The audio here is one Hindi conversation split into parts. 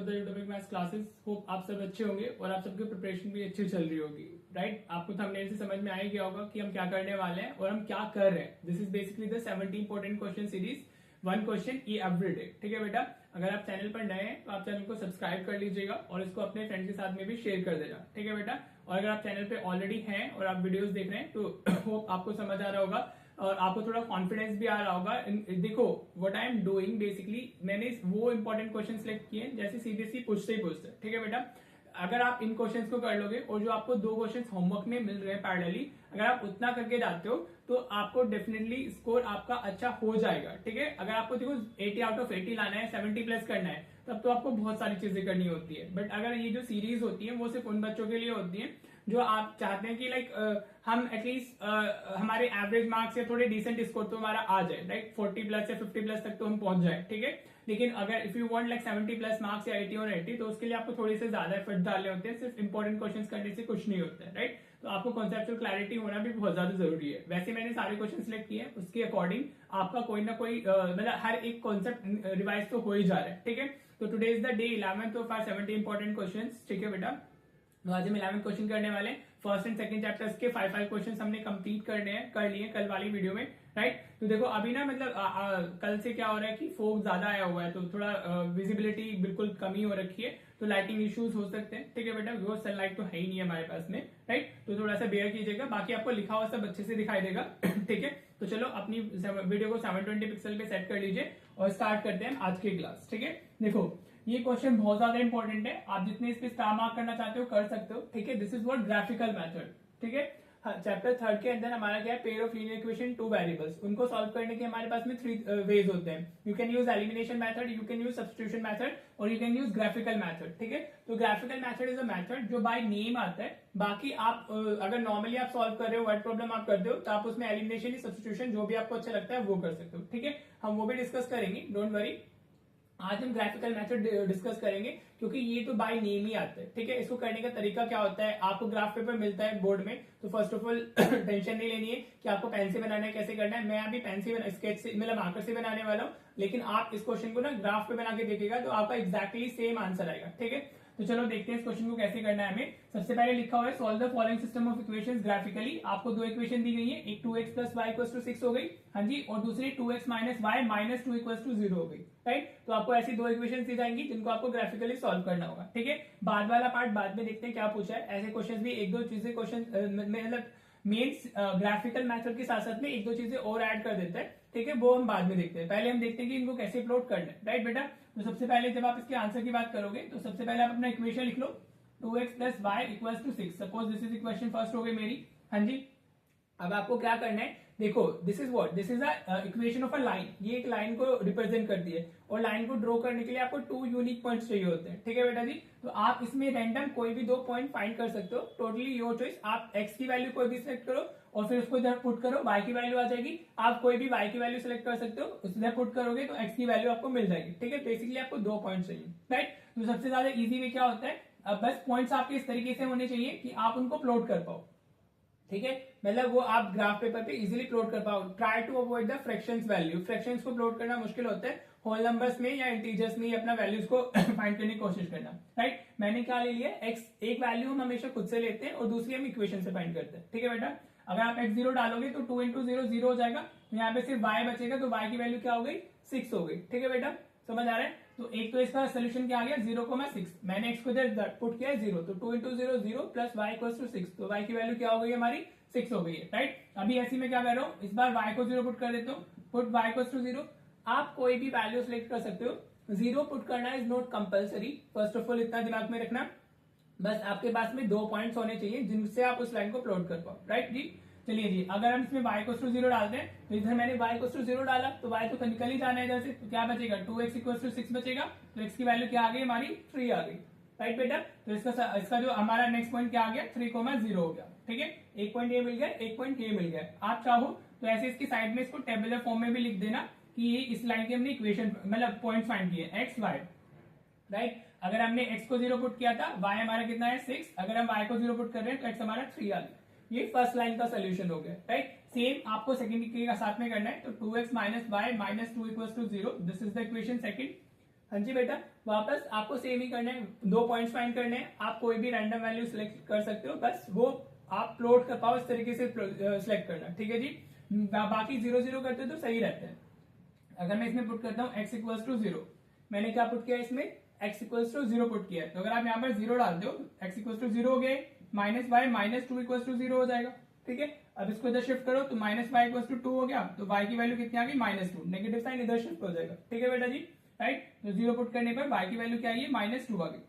द यूट्यूबिक मैथ्स क्लासेस। होप आप सब अच्छे होंगे और आप सबकी प्रिपरेशन भी अच्छी चल रही होगी, राइट। आपको थंबनेल से समझ में आ ही गया होगा कि हम क्या करने वाले हैं और हम क्या कर रहे हैं। This is basically the 70 important question series, 1 question every day. ठीक है बेटा, अगर आप चैनल पर नए हैं तो आप चैनल को सब्सक्राइब कर लीजिएगा और इसको अपने फ्रेंड के साथ में भी शेयर कर देना। ठीक है बेटा, और अगर आप चैनल पे ऑलरेडी हैं और आप वीडियोस देख रहे हैं तो होप आपको समझ आ रहा होगा और आपको थोड़ा कॉन्फिडेंस भी आ रहा होगा। देखो what I am doing basically, मैंने वो इंपॉर्टेंट क्वेश्चन सिलेक्ट किए जैसे सीबीएसई पूछते ही पूछते। ठीक है बेटा, अगर आप इन क्वेश्चंस को कर लोगे और जो आपको 2 क्वेश्चंस होमवर्क में मिल रहे हैं पैरेलली, अगर आप उतना करके जाते हो तो आपको डेफिनेटली स्कोर आपका अच्छा हो जाएगा। ठीक है, अगर आपको देखो 80 आउट ऑफ 80 लाना है, 70 प्लस करना है, तब तो आपको बहुत सारी चीजें करनी होती है। बट अगर ये जो सीरीज होती है वो सिर्फ उन बच्चों के लिए होती है जो आप चाहते हैं कि हम एटलीस्ट हमारे एवरेज मार्क्स या थोड़े डिसेंट स्कोर तो हमारा आ जाए, लाइक 40 प्लस या 50 प्लस तक तो हम पहुंच जाए। ठीक है, लेकिन अगर if you want 70 plus marks या 80 और 80 तो उसके लिए आपको थोड़ी से ज्यादा एफर्ट डालने होते हैं। सिर्फ इंपॉर्टेंट क्वेश्चन करने से कुछ नहीं होता है, राइट। तो आपको कॉन्सेप्चुअल क्लैरिटी होना भी बहुत ज्यादा जरूरी है। वैसे मैंने सारे क्वेश्चन सिलेक्ट किए हैं, उसके अकॉर्डिंग आपका कोई ना कोई मतलब हर एक कॉन्सेप्ट रिवाइज तो हो ही जा रहा है। ठीक है, तो today is the day 11th of our 70 important question. ठीक है बेटा, तो आज हम 11 क्वेश्चन करने वाले हैं। फर्स्ट एंड सेकंड चैप्टर्स के 5 क्वेश्चन हमने कंप्लीट कर लिए कल वाली वीडियो में, राइट। तो देखो अभी ना मतलब कल से क्या हो रहा है कि फोग ज्यादा आया हुआ है तो थोड़ा विजिबिलिटी बिल्कुल कमी हो रखी है, तो लाइटिंग इश्यूज हो सकते हैं। ठीक है बेटा, बिकॉज सनलाइट तो है ही नहीं हमारे पास में, राइट। तो थोड़ा सा बेयर कीजिएगा, बाकी आपको लिखा हुआ सब अच्छे से दिखाई देगा। ठीक है, तो चलो अपनी वीडियो को 720 पिक्सल पे सेट कर लीजिए और स्टार्ट करते हैं आज की क्लास। ठीक है, देखो ये क्वेश्चन बहुत ज्यादा इंपॉर्टेंट है, आप जितने इस पे स्टार मार्क करना चाहते हो कर सकते हो। ठीक है, this is what graphical method. ठीक है, चैप्टर 3 के अंदर हमारा क्या है, pair of linear equation 2 variables, उनको सॉल्व करने के हमारे पास में 3 वेज होते हैं। You can use elimination method, you can use substitution method और you can use graphical method. ठीक है, तो graphical method is a method जो बाय नेम आता है। बाकी आप अगर नॉर्मली आप सॉल्व कर रहे हो, वर्ड प्रॉब्लम आप करते हो, तो आप उसमें एलिमिनेशन या सब्स्टिट्यूशन जो भी आपको अच्छा लगता है वो कर सकते हो। ठीक है, हम वो भी डिस्कस करेंगे, डोंट वरी। आज हम ग्राफिकल मेथड डिस्कस करेंगे क्योंकि ये तो बाय नेम ही आता है। ठीक है, इसको करने का तरीका क्या होता है, आपको ग्राफ पेपर मिलता है बोर्ड में, तो फर्स्ट ऑफ ऑल टेंशन नहीं लेनी है कि आपको पेन से बनाना है, कैसे करना है। मैं अभी पेन से स्केच से मतलब मार्कर से बनाने वाला हूं, लेकिन आप इस क्वेश्चन को ना ग्राफ पे बना के देखिएगा तो आपका एक्जैक्टली सेम आंसर आएगा। ठीक है, तो चलो देखते हैं इस क्वेश्चन को कैसे करना है हमें। सबसे पहले लिखा हुआ है solve the following system of equations graphically. आपको 2 इक्वेशन दी गई है, एक 2x plus y equal to 6 हो गई, हाँ जी, और दूसरी 2x minus y minus 2 equal to 0 हो गई, राइट। तो आपको ऐसी 2 इक्वेशन दी जाएंगी जिनको आपको ग्राफिकली सॉल्व करना होगा। ठीक है, बाद वाला पार्ट बाद में देखते हैं क्या पूछा है। ऐसे क्वेश्चन भी 1-2 चीजें क्वेश्चन मतलब मेन्स ग्राफिकल मेथड के साथ साथ में 1-2 चीजें और ऐड कर देता है। ठीक है, वो हम बाद में देखते हैं, पहले हम देखते हैं कि इनको कैसे प्लॉट करना है, राइट बेटा। तो सबसे पहले जब आप इसके आंसर की बात करोगे तो सबसे पहले आप अपना इक्वेशन लिख लो, 2x plus y equal to 6। Suppose this is equation first हो गई मेरी, हाँ जी। अब आपको क्या करना है, देखो this is what, this is a equation of a line, ये एक लाइन को रिप्रेजेंट करती है और लाइन को ड्रॉ करने के लिए आपको 2 यूनिक पॉइंट्स चाहिए होते हैं। ठीक है बेटा जी, तो आप इसमें रैंडम कोई भी 2 पॉइंट फाइंड कर सकते हो, टोटली योर चॉइस। आप x की वैल्यू कोई भी सिलेक्ट करो और फिर उसको इधर पुट करो, y की वैल्यू आ जाएगी। आप कोई भी y की वैल्यू सिलेक्ट कर सकते हो, इधर पुट करोगे तो x की वैल्यू आपको मिल जाएगी। ठीक है, बेसिकली आपको 2 पॉइंट चाहिए, राइट। तो सबसे ज्यादा इजी वे क्या होता है, अब बस पॉइंट्स आपके इस तरीके से होने चाहिए कि आप उनको प्लॉट कर पाओ। ठीक है, मतलब वो आप ग्राफ पेपर पे इजीली प्लॉट कर पाओ। Try to avoid the fractions value, fractions को प्लॉट करना मुश्किल होता है, होल नंबर्स में या इंटीजर्स में अपना वैल्यूज को फाइंड करने की कोशिश करना, राइट। मैंने क्या ले लिया, x एक वैल्यू हम हमेशा खुद से लेते हैं और दूसरी हम इक्वेशन से फाइंड करते हैं। ठीक है बेटा, अगर आप x0 डालोगे तो 2 इंटू 0 0 हो जाएगा, तो यहाँ पे सिर्फ y बचेगा, तो y की वैल्यू क्या हो गई, 6 हो गई। ठीक है बेटा, समझ आ रहा है। तो एक तो इसका सोल्यूशन क्या आ गया, 0,6, मैंने x को इधर पुट किया है 0, तो 2 into 0 0 plus y equal to 6, तो y की वैल्यू क्या हो गई हमारी, 6 हो गई है, राइट। अभी ऐसी में क्या कर रहा हूँ, इस बार y को 0 पुट कर देता हूँ, पुट y इक्वल टू 0। आप कोई भी वैल्यू सिलेक्ट कर सकते हो, 0 पुट करना is not compulsory. First of all इतना दिमाग में रखना, बस आपके पास में 2 पॉइंट्स होने चाहिए जिनसे आप उस लाइन को प्लॉट कर पाओ, राइट जी। चलिए जी, अगर हम इसमें y इक्वल टू 0 डालते हैं तो इधर मैंने y इक्वल टू 0 डाला तो y तो निकल ही जाना है इधर से, तो क्या बचेगा, 2x इक्वल टू 6 बचेगा, तो x की वैल्यू क्या आ गई हमारी, 3 आ गई, राइट बेटा। तो इसका जो हमारा नेक्स्ट पॉइंट क्या आ गया, 3,0 हो गया। ठीक है, एक पॉइंट ये मिल गया, एक पॉइंट ये मिल गया। आप चाहो तो ऐसे इसकी साइड में इसको टेबुलर फॉर्म में भी लिख देना कि ये इस लाइन की हमने इक्वेशन मतलब पॉइंट फाइंड किए, x y, राइट। अगर हमने x को 0 पुट किया था, y हमारा कितना है 6, अगर हम y को 0 पुट कर रहे हैं तो x हमारा 3 आ गया। ये फर्स्ट लाइन का सोल्यूशन हो गया, राइट। सेम आपको सेकंड के साथ में करना है, तो 2x minus y minus 2 equal to 0, this is the equation second. हाँ जी बेटा, वापस आपको सेम ही करना है, 2 पॉइंट्स फाइंड करने हैं, आप कोई भी रैंडम वैल्यू सिलेक्ट कर सकते हो, बस वो आप प्लॉट कर पाओ इस तरीके से सिलेक्ट करना, ठीक है जी। बाकी 0 0 करते तो सही रहते हैं। अगर मैं इसमें पुट करता हूँ x इक्वल्स टू 0, मैंने क्या पुट किया इसमें, x इक्वल्स टू 0 पुट किया है, तो अगर आप यहाँ पर 0 डालते हो x इक्वल्स टू 0 हो गया, minus y minus 2 equals to 0 हो जाएगा, ठीक है। अब इसको इधर शिफ्ट करो तो माइनस वाई इक्वल्स टू 2 हो गया, तो y की वैल्यू कितनी आ गई, -2, नेगेटिव साइन इधर शिफ्ट हो जाएगा, ठीक है बेटा जी, राइट। तो 0 पुट करने पर y की वैल्यू क्या आई है, -2 आ गई,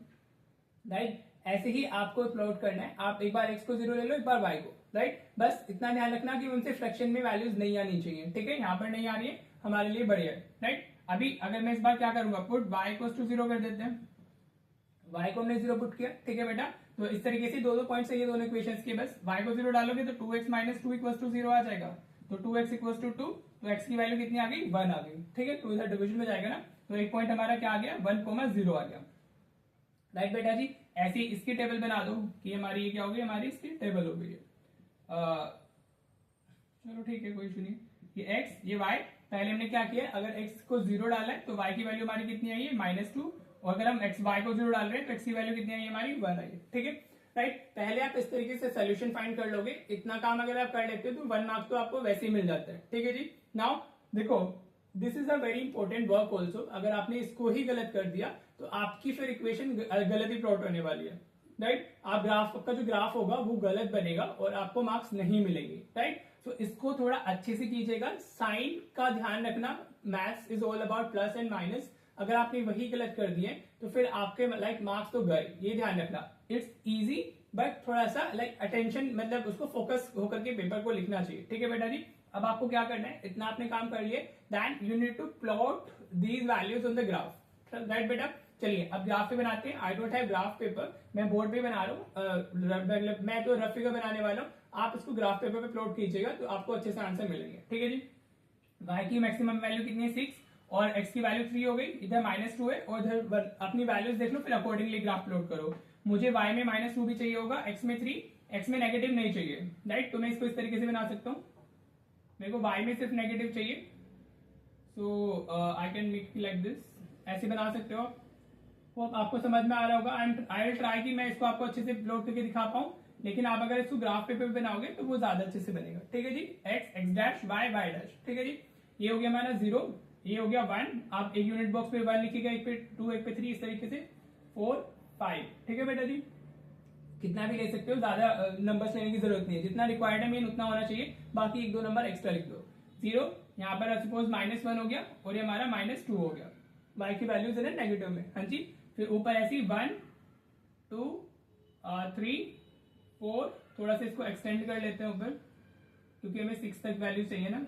राइट। ऐसे ही आपको प्लॉट करना है, आप एक बार x को 0 ले लो, एक बार y को, राइट। बस इतना ध्यान रखना कि उनसे फ्रैक्शन में वैल्यूज नहीं आनी चाहिए, ठीक है, यहाँ पर नहीं आ रही है, हमारे लिए बढ़िया है, राइट। अभी अगर मैं इस बार क्या करूंगा, पुट y इक्वल्स टू 0 कर देते हैं, y को हमने 0 पुट किया, ठीक है बेटा। तो इस तरीके से दो पॉइंट्स है ये दोनों इक्वेशंस के, बस y को 0 डालोगे तो 2x माइनस 2 इक्वल्स टू 0 आ जाएगा, तो 2x इक्वल्स टू 2, तो x की वैल्यू कितनी आ गई, 1 आ गई, ठीक है। 2 इधर डिवीजन में जाएगा ना, तो एक पॉइंट हमारा क्या आ गया, 1,0 आ गया, राइट बेटा जी। ऐसी इसकी टेबल बना दो कि हमारी ये क्या होगी, हमारी इसकी टेबल हो गई है, चलो ठीक है, कोई इशू नहीं। ये x ये y, पहले हमने क्या किया, अगर x को 0 डाला है तो y की वैल्यू हमारी कितनी आई है, -2, और अगर हम y को 0 डाल रहे हैं तो x की वैल्यू कितनी आई है, हमारी 1 आई है, ठीक है, राइट। पहले आप इस तरीके से सोल्यूशन फाइंड कर लोगे, इतना काम अगर आप कर लेते हो तो 1 मार्क तो आपको वैसे ही मिल जाता है, ठीक है जी। नाउ देखो, this is a very important work also, अगर आपने इसको ही गलत कर दिया तो आपकी फिर इक्वेशन गलत ही प्लॉट होने वाली है, राइट। आप ग्राफ का जो ग्राफ होगा वो गलत बनेगा और आपको मार्क्स नहीं मिलेंगे, राइट। तो इसको थोड़ा अच्छे से कीजिएगा, साइन का ध्यान रखना, maths is all about plus and minus, अगर आपने वही गलत कर दिए तो फिर आपके लाइक मार्क्स तो गए, ये ध्यान रखना। इट्स इजी बट थोड़ा सा लाइक अटेंशन, मतलब उसको फोकस होकर के पेपर को लिखना चाहिए, ठीक है बेटा जी। अब आपको क्या करना है, इतना आपने काम कर लिए, then you need to plot these values on the graph, right बेटा। चलिए अब ग्राफ पे बनाते हैं, I don't have graph paper, मैं बोर्ड पे बना रहा हूँ, मैं तो रफ फिगर बनाने वाला हूँ, आप इसको ग्राफ पेपर पे प्लॉट कीजिएगा तो आपको अच्छे से आंसर मिलेंगे, ठीक है जी। y की मैक्सिमम वैल्यू कितनी है, 6, और x की वैल्यू 3 हो गई, इधर -2 है, और इधर अपनी वैल्यूज देख लो, फिर अकॉर्डिंगली ग्राफ प्लॉट करो। मुझे y में -2 भी चाहिए होगा, x में 3, x में नेगेटिव नहीं चाहिए, राइट। तो मैं इसको इस तरीके से बना सकता हूँ, मेरे को y में सिर्फ नेगेटिव चाहिए, so I can make like this, ऐसे बना सकते हो आप। वो आपको समझ में आ रहा होगा, आई विल ट्राई कि मैं इसको आपको अच्छे से प्लॉट करके दिखा पाऊं, लेकिन आप अगर इसको ग्राफ पेपर पे बनाओगे तो वो ज्यादा अच्छे से बनेगा, ठीक है जी। x डैश y डैश, ठीक है जी। ये हो गया हमारा 0, ये हो गया 1, आप एक यूनिट बॉक्स पे 1 लिखिएगा, एक पे 2, एक पे 3, इस तरीके से 4 5, ठीक है बेटा जी। कितना भी ले सकते हो, ज्यादा नंबर्स लेने की जरूरत नहीं है, जितना रिक्वायर्ड है मेन उतना होना चाहिए, बाकी 1-2 नंबर एक्स्ट्रा लिख दो। 0 यहाँ पर सपोज -1 हो गया, और ये हमारा -2 हो गया, y की वैल्यूज है नेगेटिव में, हाँ जी। फिर ऊपर ऐसी 1 2 3 4, थोड़ा सा इसको एक्सटेंड कर लेते हैं ऊपर, क्योंकि हमें 6 तक वैल्यू चाहिए ना।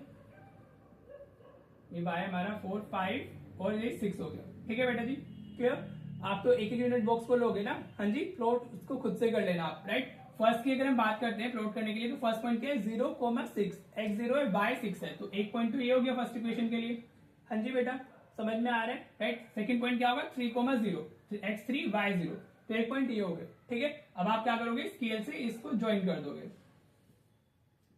ये y हमारा 4 5 और ये 6 हो गया, ठीक है बेटा जी, क्लियर। आप तो एक यूनिट बॉक्स को लोगे ना, हाँ जी, प्लॉट उसको खुद से कर लेना आप, राइट। फर्स्ट की अगर हम बात करते हैं प्लॉट करने के लिए, तो फर्स्ट पॉइंट क्या है, 0,6, x 0 है, y 6 है, तो एक पॉइंट तो ये हो गया फर्स्ट इक्वेशन के लिए, हाँ जी बेटा, समझ में आ रहा है, राइट। सेकंड पॉइंट क्या होगा, 3,0, x 3 y 0, तो एक पॉइंट ये हो गया, ठीक है। अब आप क्या करोगे, स्केल से इसको ज्वाइन कर दोगे,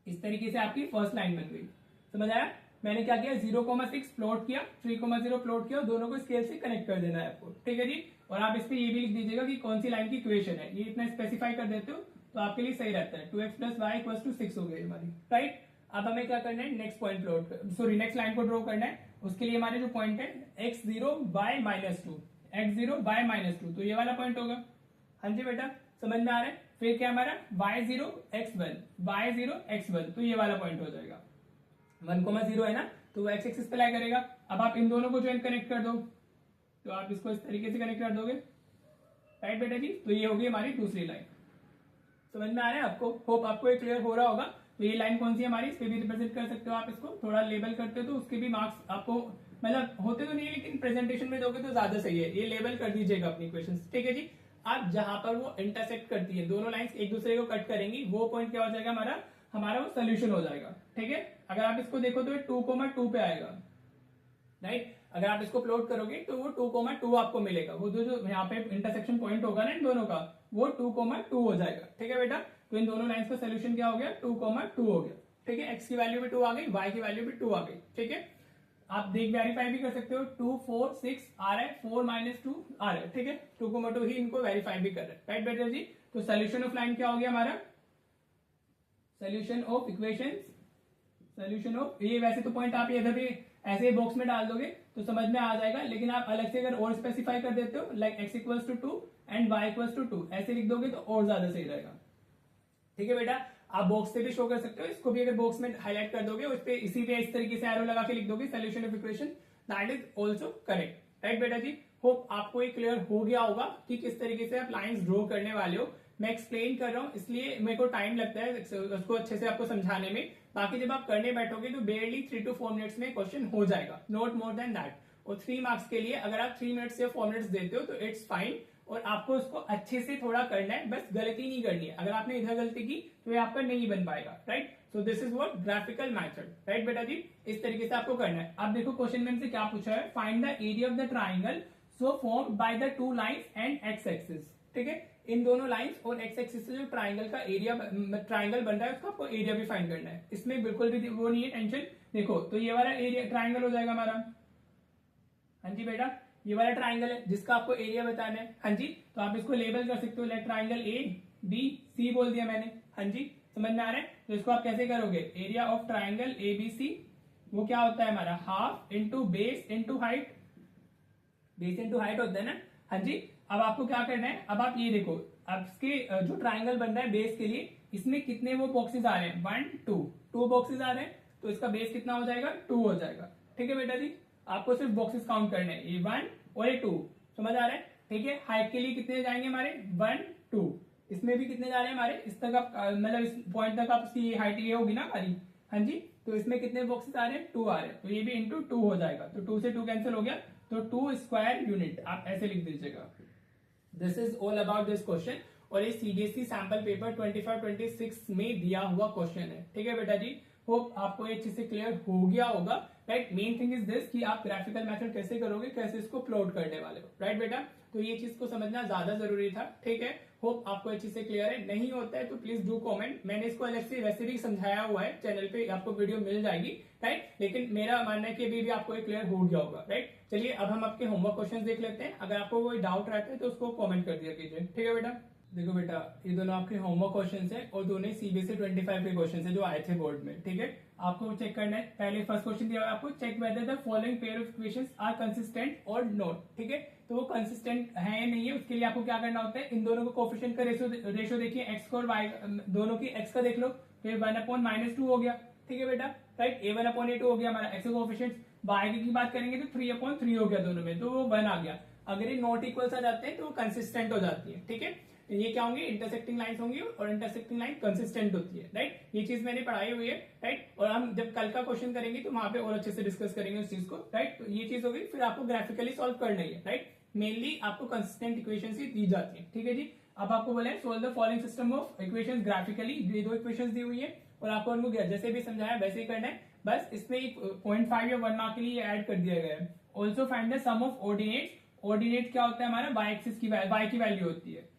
इस तरीके से आपकी फर्स्ट लाइन बन गई, समझ आया। मैंने क्या किया, 0,6 प्लॉट किया, 3,0 प्लॉट किया, दोनों को स्केल से कनेक्ट कर देना है आपको, ठीक है जी। और आप इस पे ये भी लिख दीजिएगा कि कौन सी लाइन की इक्वेशन है, ये इतना स्पेसिफाई कर देते हो तो आपके लिए सही रहता है। 2x + y = 6 हो गई हमारी, राइट। अब हमें क्या करना है, next point plot, sorry next line को ड्रॉ करना है। उसके लिए हमारे जो पॉइंट है x 0 y -2, x 0 y -2, तो ये वाला पॉइंट होगा, हाँ जी बेटा, समझ में आ रहा है। फिर क्या हमारा y 0 x 1, y 0 x 1, तो ये वाला पॉइंट हो जाएगा। 1,0 है ना, तो वो x एक्सिस पे लाई करेगा। अब आप इन दोनों को ज्वाइन कनेक्ट कर दो, तो आप इसको इस तरीके से कनेक्ट कर दोगे, राइट बेटा जी। तो ये होगी हमारी दूसरी लाइन, समझ में आ रहा है आपको, होप आपको ये क्लियर हो रहा होगा। तो ये लाइन कौन सी है हमारी, इस पे भी रिप्रेजेंट कर सकते हो आप, इसको थोड़ा लेबल करते हो तो उसके भी मार्क्स आपको मतलब होते तो नहीं है, लेकिन प्रेजेंटेशन में दोगे तो ज्यादा सही है। ये लेबल कर दीजिएगा अपनी क्वेश्चंस, ठीक है जी। अब जहां पर वो इंटरसेक्ट करती है, दोनों लाइंस एक दूसरे को कट करेंगी, वो पॉइंट क्या हो जाएगा हमारा वो सोल्यूशन हो जाएगा, ठीक है। अगर आप इसको देखो तो 2,2 पे आएगा, राइट। अगर आप इसको प्लॉट करोगे तो वो 2,2 आपको मिलेगा, वो जो यहाँ पे इंटरसेक्शन पॉइंट होगा ना इन दोनों का, वो 2,2 हो जाएगा, ठीक है बेटा। तो इन दोनों लाइंस का सोल्यूशन क्या हो गया, 2,2 हो गया, ठीक है। x की वैल्यू भी 2 आ गई, y की वैल्यू भी 2 आ गई, ठीक है। आप देख वेरीफाई भी कर सकते हो, 2 4 6 आ रहा है, 4 -2 आ रहा है, ठीक है, 2 को मटो ही इनको वेरीफाई भी कर रहा है, राइट बेटा जी। तो सोल्यूशन ऑफ लाइन क्या हो गया हमारा, solution of equation, solution of, ये वैसे तो पॉइंट आप इधर भी ऐसे बॉक्स में डाल दोगे तो समझ में आ जाएगा, लेकिन आप अलग से अगर और स्पेसिफाई कर देते हो like x equals to 2 and y equals to 2 ऐसे लिख दोगे तो और ज्यादा सही रहेगा, ठीक है बेटा। आप बॉक्स से भी शो कर सकते हो, इसको भी अगर बॉक्स में हाईलाइट कर दोगे, उस पे इसी पे इस तरीके से एरो लगा के लिख दोगे solution of equation, that is also correct, right बेटा जी। होप आपको ये क्लियर हो गया होगा कि किस तरीके से आप लाइंस ड्रॉ करने वाले हो। मैं एक्सप्लेन कर रहा हूँ इसलिए मेरे को टाइम लगता है उसको अच्छे से आपको समझाने में, बाकी जब आप करने बैठोगे तो बेयरली 3 to 4 मिनट्स में क्वेश्चन हो जाएगा, नॉट मोर देन दैट। और 3 मार्क्स के लिए अगर आप 3 मिनट्स या 4 मिनट्स देते हो तो इट्स फाइन, और आपको उसको अच्छे से थोड़ा करना है, बस गलती नहीं करनी है। अगर आपने इधर गलती की तो ये आपका नहीं बन पाएगा, right. So this is what graphical method, right बेटा जी। इस तरीके से आपको करना है। अब देखो क्वेश्चन में हमसे क्या पूछा है, find the area of the triangle so formed by the 2 lines and x axis, ठीक है। इन दोनों लाइंस और एक्स एक्सिस से जो ट्राइंगल का एरिया, ट्राइंगल बन रहा है उसका आपको एरिया भी फाइंड करना है। इसमें बिल्कुल भी वो नहीं है टेंशन। देखो तो ये वाला एरिया ट्राइंगल हो जाएगा हमारा, हाँ जी बेटा, ये वाला ट्राइंगल है जिसका आपको एरिया बताना है, हाँ जी। तो आप इसको लेबल कर सकते हो, like triangle A B C बोल दिया मैंने, हाँ जी, समझ में आ रहा है। तो इसको आप कैसे करोगे, area of triangle A B C वो क्या होता है हमारा, half into base into height, base into height होता है ना, हाँ जी। अब आपको क्या करना है, अब आप ये देखो, अब इसके जो ट्राइंगल बन रहा है बेस के लिए, इसमें कितने वो बॉक्सेस आ रहे हैं, 1 2 बॉक्सेस आ रहे हैं, तो इसका बेस कितना हो जाएगा, 2 हो जाएगा, ठीक है बेटा जी। आपको सिर्फ बॉक्सेस काउंट करने हैं, ये 1 और ये 2, समझ आ रहा है, ठीक है। हाइट के लिए कितने जाएंगे हमारे, 1 2, इसमें भी कितने जा रहे हैं हमारे, इस तक आप मतलब इस पॉइंट तक आप इसकी हाइट ये होगी ना हमारी, हाँ जी। तो इसमें कितने बॉक्सेस आ रहे हैं, 2 आ रहे हैं, तो ये भी इंटू 2 हो जाएगा, तो 2 से 2 कैंसिल हो गया, तो 2 स्क्वायर यूनिट आप ऐसे लिख दीजिएगा। This is all about this question, और ये सीबीएसई सैंपल पेपर 25-26 में दिया हुआ क्वेश्चन है, ठीक है बेटा जी। होप आपको ये चीज से क्लियर हो गया होगा, right. Main thing is this कि आप ग्राफिकल मेथड कैसे करोगे, कैसे इसको प्लॉट करने वाले हो, राइट बेटा। तो ये चीज को समझना ज्यादा जरूरी था, ठीक है। होप आपको ये चीज से क्लियर है, नहीं होता है तो प्लीज डू कमेंट। मैंने इसको अलग से वैसे भी समझाया हुआ है, चैनल पे आपको वीडियो मिल जाएगी, राइट। लेकिन मेरा मानना है कि अभी भी आपको ये क्लियर हो गया होगा, राइट। चलिए अब हम आपके होमवर्क क्वेश्चन देख लेते हैं। अगर आपको कोई डाउट रहता है तो उसको कॉमेंट कर दिया कीजिए, ठीक है बेटा। देखो बेटा, ये दोनों आपके होमवर्क क्वेश्चंस हैं और दोनों सीबीएसई 25 के क्वेश्चंस हैं जो आए थे बोर्ड में, ठीक है। आपको चेक करना है, पहले फर्स्ट क्वेश्चन दिया हुआ है आपको, check whether the following pair of equations are consistent और नॉट, ठीक है। तो वो कंसिस्टेंट है या नहीं है, उसके लिए आपको क्या करना होता है, इन दोनों को कोएफिशिएंट का रेशियो देखिए, एक्स को और वाई दोनों की, एक्स का देख लो, फिर 1/-2 हो गया, ठीक है बेटा, राइट। A1/A2 हो गया हमारा एक्स का कोएफिशिएंट। वाई की बात करेंगे तो 3/3 हो गया दोनों में, तो वो 1 आ गया। अगर ये नॉट इक्वल्स आ जाते हैं तो वो कंसिस्टेंट हो जाती है, ठीक है। ये क्या होंगे, इंटरसेक्टिंग लाइंस होंगी, और इंटरसेक्टिंग लाइन कंसिस्टेंट होती है, राइट। ये चीज मैंने पढ़ाई हुई है, राइट। और हम जब कल का क्वेश्चन करेंगे तो वहां पे और अच्छे से डिस्कस करेंगे उस चीज को, राइट। तो ये चीज होगी, फिर आपको ग्राफिकली सॉल्व करना है, राइट। मेनली आपको कंसिस्टेंट इक्वेशंस ही दी जाती है, ठीक है जी। अब आपको बोला है solve the following system of equations graphically, ये 2 इक्वेशंस दी हुई है और आपको उनको जैसे भी समझाया वैसे ही करना है, बस इसमें 0.5 या 1 मार्क के लिए ऐड कर दिया गया है। Also find the sum of ordinates. Ordinate क्या होता है हमारा, वाई एक्सिस की वाई की वैल्यू होती है।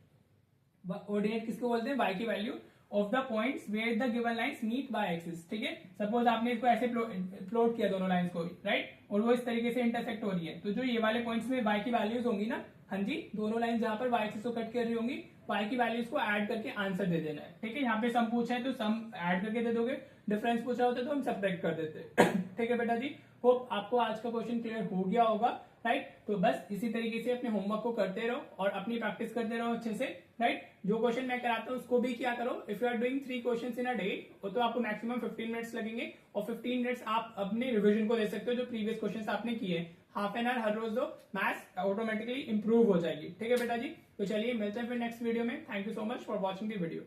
ऑर्डिनेट किसको बोलते हैं, वाई की value of the points where the given lines meet y axis, ठीक है। सपोज आपने इसको ऐसे प्लॉट किया दोनों लाइंस को, राइट, और वो इस तरीके से इंटरसेक्ट हो रही है, तो जो ये वाले पॉइंट्स में वाई की वैल्यूज होंगी ना, हाँ जी, दोनों लाइन जहां पर वाई एक्सिस को कट कर रही होंगी, वाई की वैल्यूज को ऐड करके आंसर दे देना है, ठीक है। यहाँ पे सम पूछा है तो सम ऐड करके दे दोगे, डिफरेंस पूछा होता है तो हम सब्ट्रैक्ट कर देते, ठीक है बेटा जी। होप आपको आज का क्वेश्चन क्लियर हो गया होगा, राइट। तो बस इसी तरीके से अपने होमवर्क को करते रहो और अपनी प्रैक्टिस करते रहो अच्छे से, राइट। जो क्वेश्चन मैं कराता हूँ उसको भी क्या करो, if you are doing 3 questions in a day, तो आपको मैक्सिमम 15 मिनट्स लगेंगे, और 15 मिनट्स आप अपने रिवीजन को दे सकते हो जो प्रीवियस क्वेश्चंस आपने किए। हाफ एन आवर हर रोज दो, मैथ्स ऑटोमेटिकली इंप्रूव हो जाएगी, ठीक है बेटा जी। तो चलिए मिलते हैं फिर नेक्स्ट वीडियो में। Thank you so much for watching the video.